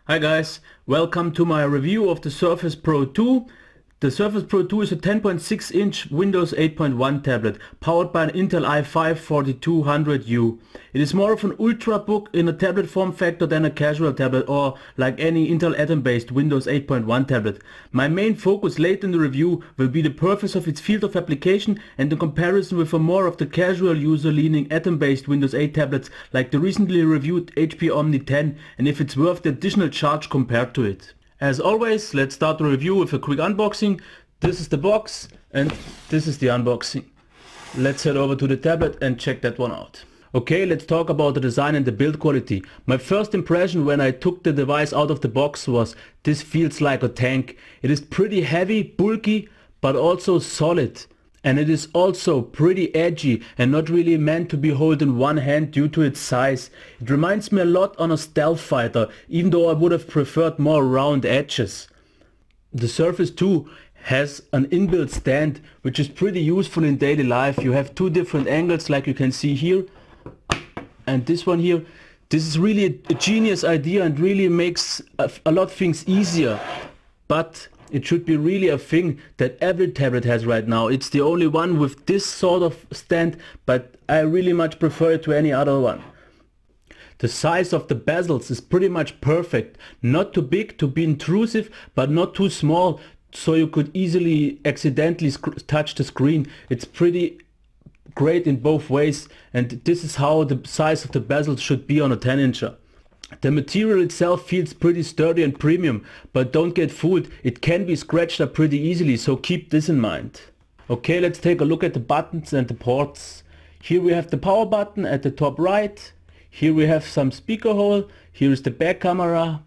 Hi guys, welcome to my review of the Surface Pro 2. The Surface Pro 2 is a 10.6 inch Windows 8.1 tablet powered by an Intel i5-4200U. It is more of an ultrabook in a tablet form factor than a casual tablet or like any Intel Atom based Windows 8.1 tablet. My main focus late in the review will be the purpose of its field of application and the comparison with a more of the casual user leaning Atom based Windows 8 tablets like the recently reviewed HP Omni 10 and if it's worth the additional charge compared to it. As always, let's start the review with a quick unboxing. This is the box and this is the unboxing. Let's head over to the tablet and check that one out. Okay, let's talk about the design and the build quality. My first impression when I took the device out of the box was this feels like a tank. It is pretty heavy, bulky, but also solid. And it is also pretty edgy and not really meant to be held in one hand due to its size. It reminds me a lot on a stealth fighter, even though I would have preferred more round edges. The Surface 2 has an inbuilt stand which is pretty useful in daily life. You have two different angles like you can see here and this one here. This is really a genius idea and really makes a lot of things easier. But it should be really a thing that every tablet has right now. It's the only one with this sort of stand, but I really much prefer it to any other one. The size of the bezels is pretty much perfect. Not too big to be intrusive, but not too small so you could easily accidentally touch the screen. It's pretty great in both ways, and this is how the size of the bezel should be on a 10-incher. The material itself feels pretty sturdy and premium, but don't get fooled, it can be scratched up pretty easily, so keep this in mind. Okay, let's take a look at the buttons and the ports. Here we have the power button at the top right. Here we have some speaker hole. Here is the back camera.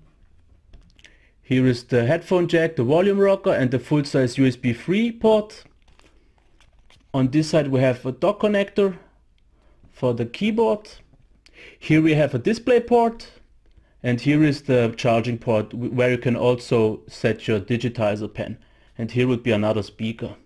Here is the headphone jack, the volume rocker and the full-size USB 3 port. On this side we have a dock connector for the keyboard. Here we have a display port. And here is the charging port where you can also set your digitizer pen. And here would be another speaker.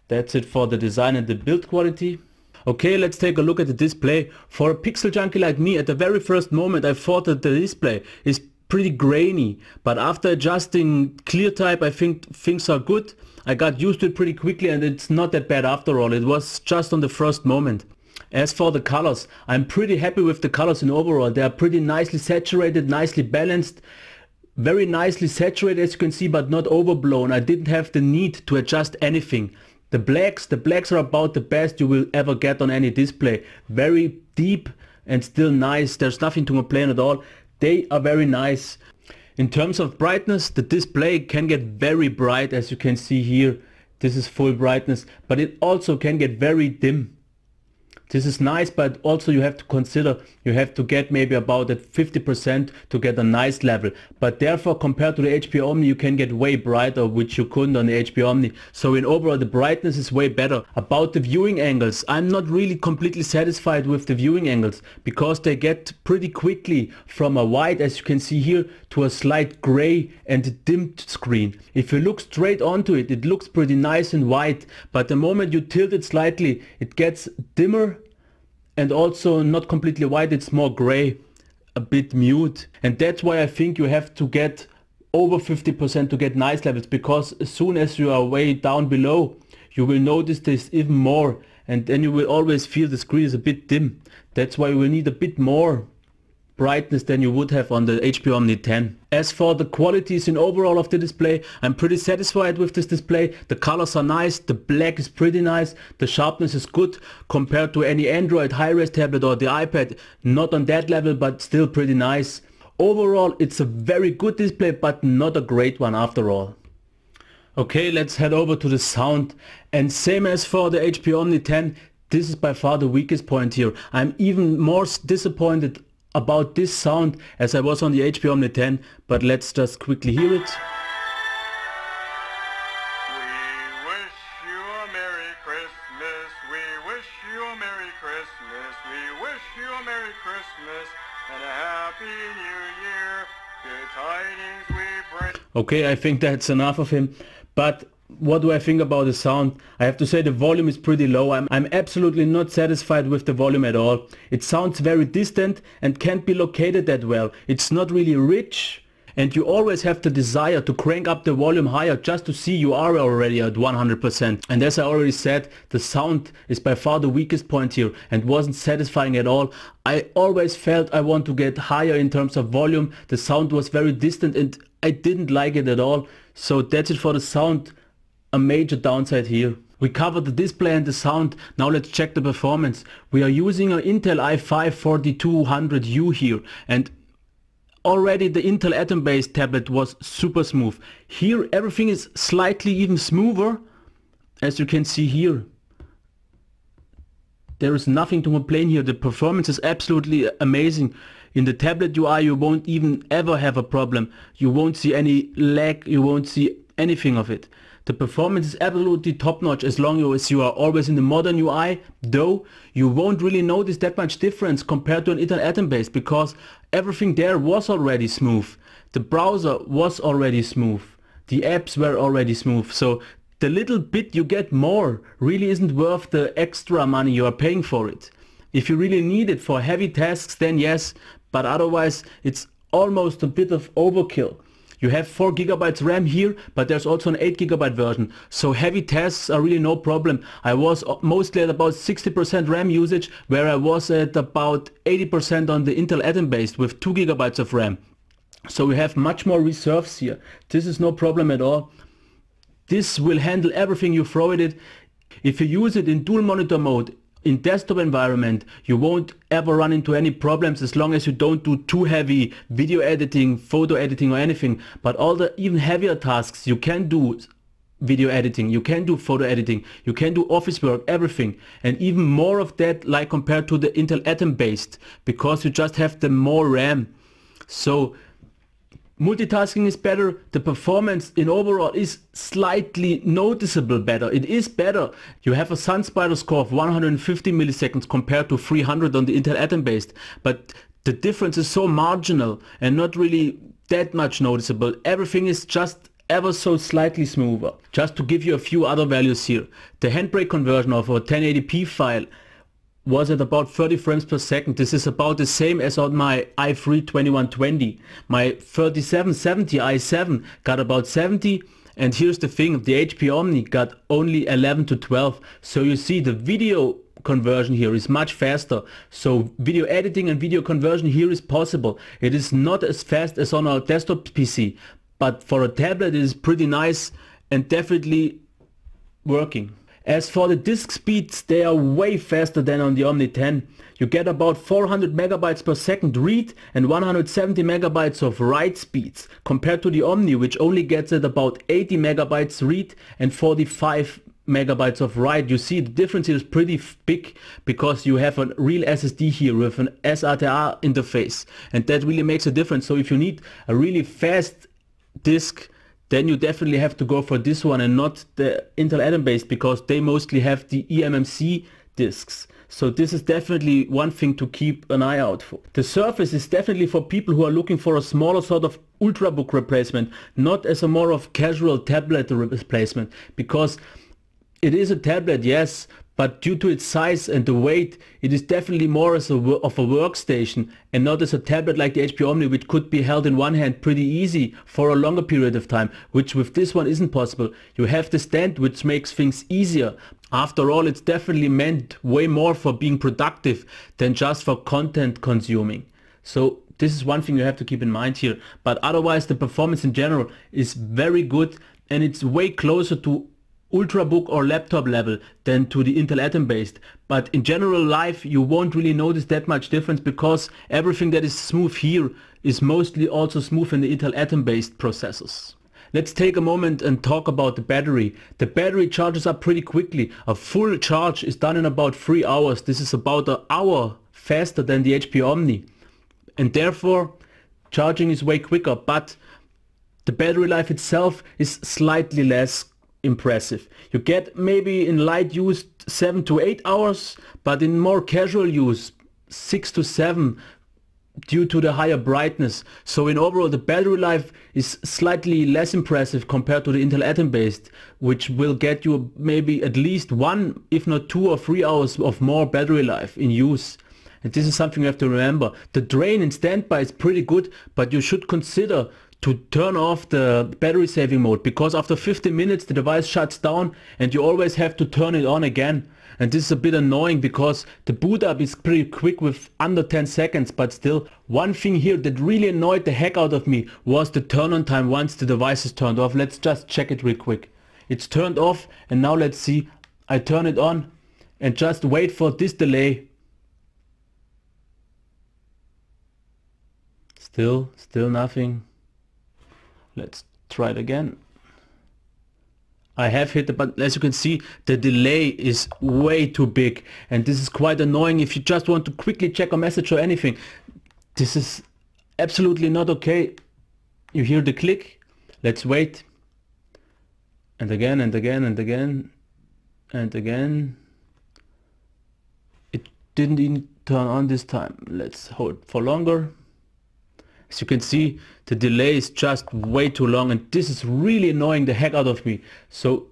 That's it for the design and the build quality. Okay, let's take a look at the display. For a pixel junkie like me, at the very first moment I thought that the display is pretty grainy. But after adjusting ClearType I think things are good. I got used to it pretty quickly and it's not that bad after all. It was just on the first moment. As for the colors, I'm pretty happy with the colors in overall. They are pretty nicely saturated, nicely balanced, very nicely saturated as you can see, but not overblown. I didn't have the need to adjust anything. The blacks are about the best you will ever get on any display. Very deep and still nice. There's nothing to complain at all. They are very nice. In terms of brightness, the display can get very bright as you can see here. This is full brightness, but it also can get very dim. This is nice, but also you have to consider you have to get maybe about at 50% to get a nice level. But therefore compared to the HP Omni you can get way brighter, which you couldn't on the HP Omni. So in overall the brightness is way better. About the viewing angles, I'm not really completely satisfied with the viewing angles because they get pretty quickly from a white as you can see here to a slight gray and dimmed screen. If you look straight onto it, it looks pretty nice and white, but the moment you tilt it slightly it gets dimmer and also not completely white, it's more gray, a bit mute. And that's why I think you have to get over 50% to get nice levels, because as soon as you are way down below you will notice this even more and then you will always feel the screen is a bit dim. That's why you will need a bit more brightness than you would have on the HP Omni 10. As for the qualities in overall of the display, I'm pretty satisfied with this display. The colors are nice, the black is pretty nice, the sharpness is good compared to any Android high-res tablet or the iPad. Not on that level, but still pretty nice. Overall it's a very good display, but not a great one after all. Okay, let's head over to the sound, and same as for the HP Omni 10, this is by far the weakest point here. I'm even more disappointed about this sound as I was on the HP Omni 10, but let's just quickly hear it. We wish you a Merry Christmas, we wish you a Merry Christmas, we wish you a Merry Christmas and a Happy New Year. Good tidings we bring. Okay, I think that's enough of him, but what do I think about the sound? I have to say the volume is pretty low. I'm absolutely not satisfied with the volume at all. It sounds very distant and can't be located that well. It's not really rich and you always have the desire to crank up the volume higher just to see you are already at 100%. And as I already said, the sound is by far the weakest point here and wasn't satisfying at all. I always felt I want to get higher in terms of volume. The sound was very distant and I didn't like it at all. So that's it for the sound, a major downside here. We covered the display and the sound. Now let's check the performance. We are using an Intel i5 4200U here, and already the Intel Atom based tablet was super smooth. Here everything is slightly even smoother, as you can see here. There is nothing to complain here. The performance is absolutely amazing. In the tablet UI you won't even ever have a problem. You won't see any lag, you won't see anything of it. The performance is absolutely top notch as long as you are always in the modern UI, though you won't really notice that much difference compared to an Intel Atom based, because everything there was already smooth. The browser was already smooth. The apps were already smooth. So the little bit you get more really isn't worth the extra money you are paying for it. If you really need it for heavy tasks, then yes, but otherwise it's almost a bit of overkill. You have 4 GB RAM here, but there's also an 8 GB version, so heavy tasks are really no problem. I was mostly at about 60% RAM usage, where I was at about 80% on the Intel Atom based with 2 GB of RAM. So we have much more reserves here. This is no problem at all. This will handle everything you throw at it. If you use it in dual monitor mode, in desktop environment, you won't ever run into any problems as long as you don't do too heavy video editing, photo editing or anything. But all the even heavier tasks, you can do video editing, you can do photo editing, you can do office work, everything. And even more of that, like compared to the Intel Atom based, because you just have the more RAM. So multitasking is better. The performance in overall is slightly noticeable better. It is better. You have a SunSpider score of 150 milliseconds compared to 300 on the Intel Atom based, but the difference is so marginal and not really that much noticeable. Everything is just ever so slightly smoother. Just to give you a few other values here, the handbrake conversion of a 1080p file was at about 30 frames per second. This is about the same as on my i3 2120. My 3770 i7 got about 70, and here's the thing, the HP Omni got only 11 to 12. So you see the video conversion here is much faster. So video editing and video conversion here is possible. It is not as fast as on our desktop PC, but for a tablet it is pretty nice and definitely working. As for the disk speeds, they are way faster than on the Omni 10. You get about 400 megabytes per second read and 170 megabytes of write speeds, compared to the Omni, which only gets at about 80 megabytes read and 45 megabytes of write. You see the difference here is pretty big, because you have a real SSD here with an SATA interface, and that really makes a difference. So if you need a really fast disk, then you definitely have to go for this one and not the Intel Atom based, because they mostly have the eMMC disks. So this is definitely one thing to keep an eye out for. The Surface is definitely for people who are looking for a smaller sort of ultrabook replacement, not as a more of casual tablet replacement, because it is a tablet, yes, but due to its size and the weight, it is definitely more as of a workstation and not as a tablet like the HP Omni, which could be held in one hand pretty easy for a longer period of time, which with this one isn't possible. You have the stand, which makes things easier. After all, it's definitely meant way more for being productive than just for content consuming. So this is one thing you have to keep in mind here. But otherwise, the performance in general is very good, and it's way closer to ultrabook or laptop level than to the Intel Atom based. But in general life you won't really notice that much difference, because everything that is smooth here is mostly also smooth in the Intel Atom based processors. Let's take a moment and talk about the battery. The battery charges up pretty quickly. A full charge is done in about 3 hours. This is about an hour faster than the HP Omni, and therefore charging is way quicker, but the battery life itself is slightly less impressive. You get maybe in light use 7 to 8 hours, but in more casual use 6 to 7 due to the higher brightness. So in overall the battery life is slightly less impressive compared to the Intel Atom based, which will get you maybe at least 1 if not 2 or 3 hours of more battery life in use. And this is something you have to remember. The drain in standby is pretty good, but you should consider to turn off the battery saving mode, because after 15 minutes the device shuts down and you always have to turn it on again. And this is a bit annoying because the boot up is pretty quick with under 10 seconds, but still, one thing here that really annoyed the heck out of me was the turn on time once the device is turned off. Let's just check it real quick. It's turned off, and now let's see. I turn it on and just wait for this delay. Still nothing. Let's try it again. I have hit the button. As you can see, the delay is way too big, and this is quite annoying if you just want to quickly check a message or anything. This is absolutely not okay. You hear the click. Let's wait. And again and again and again and again. It didn't even turn on this time. Let's hold for longer. As you can see, the delay is just way too long, and this is really annoying the heck out of me. So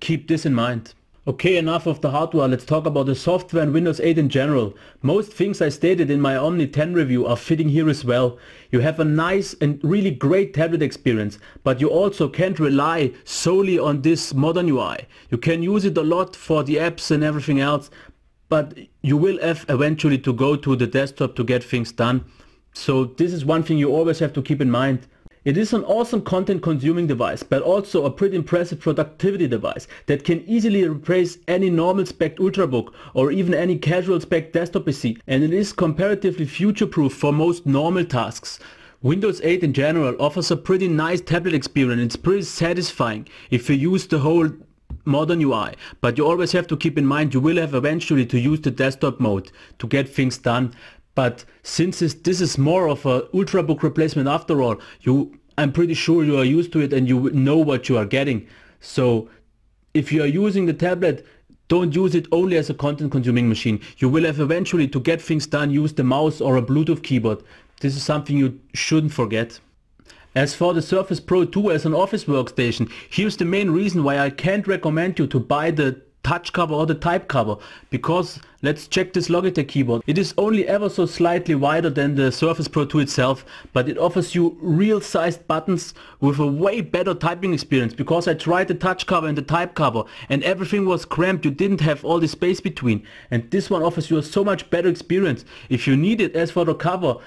keep this in mind. Okay, enough of the hardware, let's talk about the software and Windows 8 in general. Most things I stated in my Omni 10 review are fitting here as well. You have a nice and really great tablet experience, but you also can't rely solely on this modern UI. You can use it a lot for the apps and everything else, but you will have eventually to go to the desktop to get things done. So this is one thing you always have to keep in mind. It is an awesome content consuming device, but also a pretty impressive productivity device that can easily replace any normal spec Ultrabook or even any casual spec desktop PC, and it is comparatively future-proof for most normal tasks. Windows 8 in general offers a pretty nice tablet experience. It's pretty satisfying if you use the whole modern UI, but you always have to keep in mind you will have eventually to use the desktop mode to get things done. But since this is more of a Ultrabook replacement after all, I'm pretty sure you are used to it and you know what you are getting. So if you are using the tablet, don't use it only as a content consuming machine. You will have eventually to get things done use the mouse or a Bluetooth keyboard. This is something you shouldn't forget. As for the Surface Pro 2 as an office workstation, here's the main reason why I can't recommend you to buy the touch cover or the type cover, because let's check this Logitech keyboard. It is only ever so slightly wider than the Surface Pro 2 itself, but it offers you real sized buttons with a way better typing experience, because I tried the touch cover and the type cover and everything was cramped. You didn't have all the space between, and this one offers you a so much better experience. If you need it as for the cover,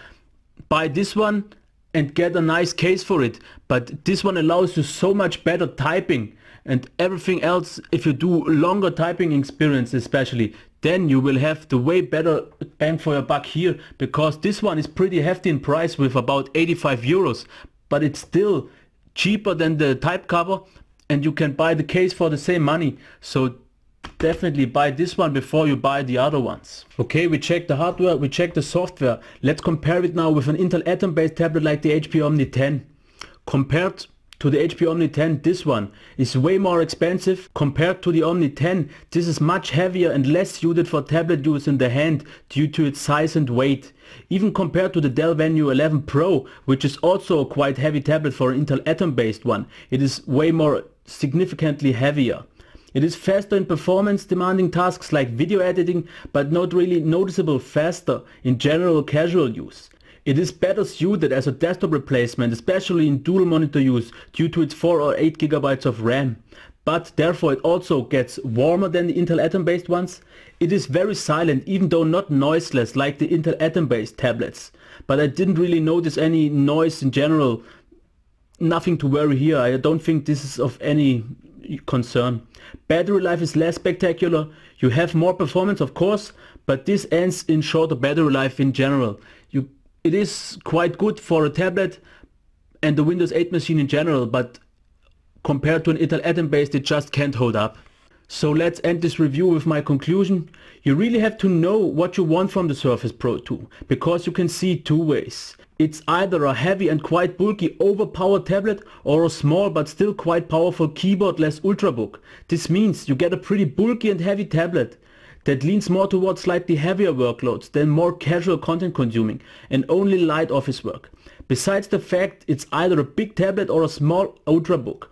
buy this one and get a nice case for it, but this one allows you so much better typing. And everything else, if you do longer typing experience especially, then you will have the way better bang for your buck here, because this one is pretty hefty in price with about 85 euros, but it's still cheaper than the type cover, and you can buy the case for the same money. So definitely buy this one before you buy the other ones. Okay, we checked the hardware, we checked the software. Let's compare it now with an Intel Atom based tablet like the HP Omni 10. Compared to the HP Omni 10, this one is way more expensive. Compared to the Omni 10, this is much heavier and less suited for tablet use in the hand due to its size and weight. Even compared to the Dell Venue 11 Pro, which is also a quite heavy tablet for an Intel Atom based one, it is way more significantly heavier. It is faster in performance demanding tasks like video editing, but not really noticeable faster in general casual use. It is better suited as a desktop replacement, especially in dual monitor use due to its 4 or 8 GB of RAM. But therefore it also gets warmer than the Intel Atom based ones. It is very silent, even though not noiseless like the Intel Atom based tablets. But I didn't really notice any noise in general. Nothing to worry here. I don't think this is of any concern. Battery life is less spectacular. You have more performance of course, but this ends in shorter battery life in general. It is quite good for a tablet and the Windows 8 machine in general, but compared to an Intel Atom based, it just can't hold up. So let's end this review with my conclusion. You really have to know what you want from the Surface Pro 2, because you can see two ways. It's either a heavy and quite bulky overpowered tablet or a small but still quite powerful keyboard-less Ultrabook. This means you get a pretty bulky and heavy tablet that leans more towards slightly heavier workloads than more casual content consuming and only light office work. Besides the fact it's either a big tablet or a small Ultrabook,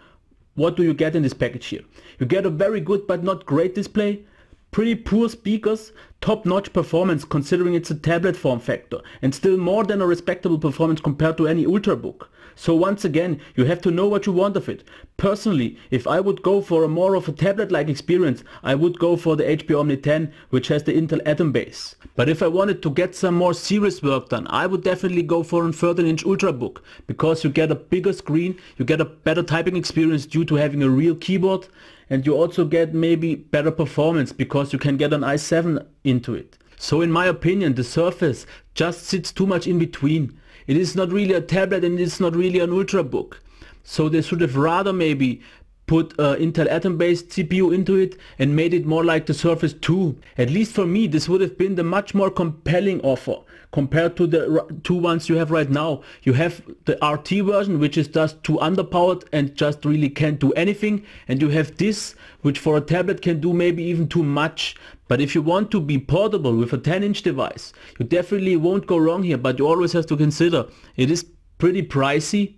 what do you get in this package here? You get a very good but not great display, pretty poor speakers, top-notch performance considering it's a tablet form factor, and still more than a respectable performance compared to any Ultrabook. So once again, you have to know what you want of it. Personally, if I would go for a more of a tablet-like experience, I would go for the HP Omni 10, which has the Intel Atom base. But if I wanted to get some more serious work done, I would definitely go for a 13-inch Ultrabook, because you get a bigger screen, you get a better typing experience due to having a real keyboard, and you also get maybe better performance because you can get an i7 into it. So in my opinion, the Surface just sits too much in between. It is not really a tablet and it is not really an Ultrabook. So they should have rather maybe put Intel Atom based CPU into it and made it more like the Surface 2. At least for me, this would have been the much more compelling offer compared to the two ones you have right now. You have the RT version, which is just too underpowered and just really can't do anything, and you have this, which for a tablet can do maybe even too much. But if you want to be portable with a 10-inch device, you definitely won't go wrong here, but you always have to consider it is pretty pricey.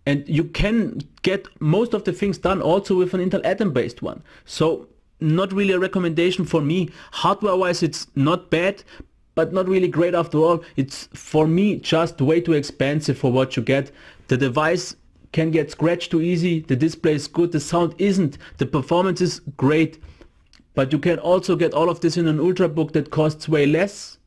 And you can get most of the things done also with an Intel Atom based one. So not really a recommendation for me. Hardware wise it's not bad, but not really great after all. It's for me just way too expensive for what you get. The device can get scratched too easy, the display is good, the sound isn't, the performance is great. But you can also get all of this in an Ultrabook that costs way less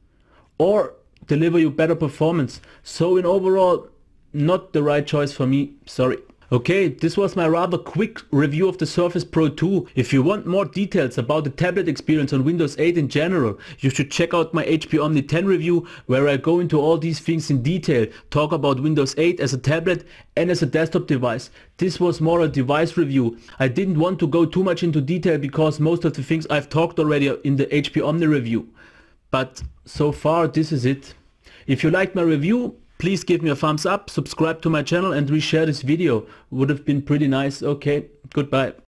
or deliver you better performance. So in overall, not the right choice for me, sorry. Okay, this was my rather quick review of the Surface Pro 2. If you want more details about the tablet experience on Windows 8 in general, you should check out my HP Omni 10 review, where I go into all these things in detail, talk about Windows 8 as a tablet and as a desktop device. This was more a device review. I didn't want to go too much into detail because most of the things I've talked already in the HP Omni review. But so far this is it. If you liked my review, please give me a thumbs up, subscribe to my channel and reshare this video. Would have been pretty nice. Okay, goodbye.